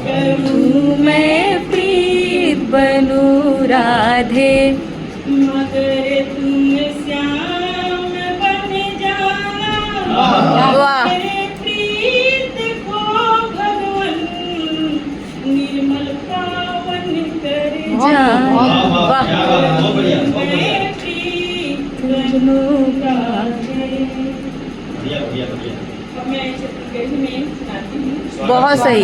करूँ मैं प्रीत बनूं राधे, मगर तुम श्याम बन जाना। वाह मेरे प्रीत को भगवन निर्मल पावन कर जाना। वाह क्या बात है, बहुत बढ़िया, बहुत बढ़िया। मैं प्रीत बनूं राधे। बढ़िया बढ़िया बढ़िया। अब मैं छत्तीसगढ़ी में सुनाती हूँ। बहुत सही।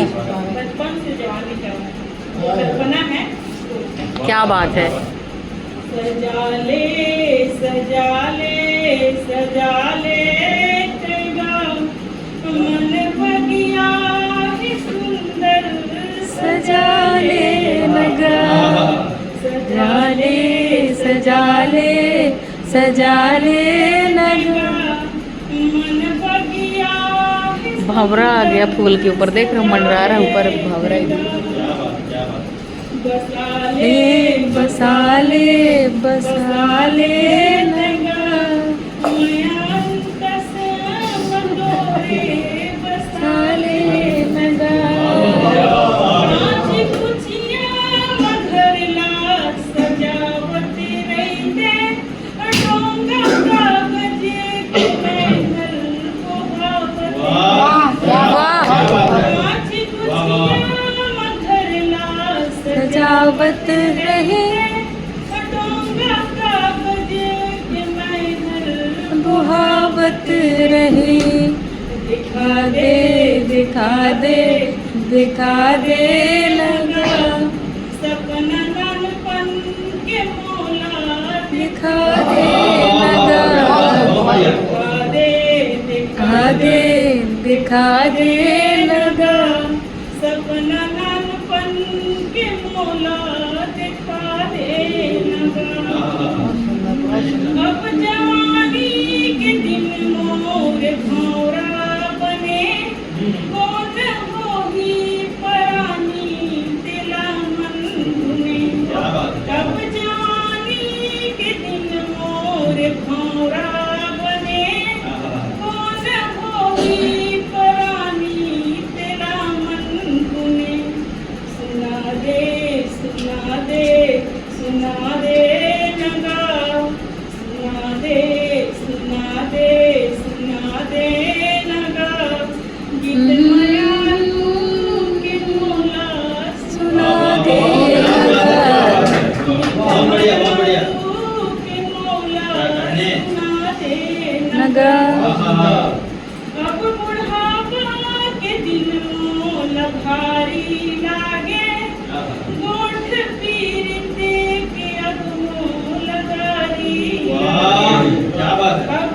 बचपन से जवानी का बचपना है। क्या बात है। सजा ले सजा ले सजा ले तेरा मन बगिया ही सुंदर सजा ले लगा। सजा ले सजा ले सजा ले लगा मन बगिया ही भंवरा आ गया फूल के ऊपर, देख रहे हो मंडरा रहा है ऊपर भंवरा ही। क्या बात क्या बात। बसा ले बसा ले बसा ले लगा माया अंतस मधोरे बसा ले लगा। आज कुछिया मधरला सजावट रही दे डोंगा कागज के महल को भावत। वाह आज कुछिया मधरला सजावत रहे डोंगा कागज के महल बुहावत रहे। दिखा दे दिखा दे दिखा दे लगा सपना नानपन के मौला दिखा दे लगा। दिखा दे दिखा दे दिखा दे लगा सपना नानपन के मौला दिखा दे लगा। अब जवानी के दिन मोर भौरा बने कौन होगी परानी दिला मन धुने। क्या बात है। अब जवानी के दिन मोर भौरा बने कौन होगी परानी तेरा मन धुने। सुना दे सुना दे सुना दे लगा सुना दे सुना दे सुना दे लगा गीत मायालू के मौला सुना दे लगा। बहुत बढ़िया बहुत बढ़िया। के मौला क्या कहने। सुना दे लगा। लगा। अब बुढ़ापा के दिन मोल भारी लागे गोठ पीरते के अब मोल गारी। वाह क्या बात है। अब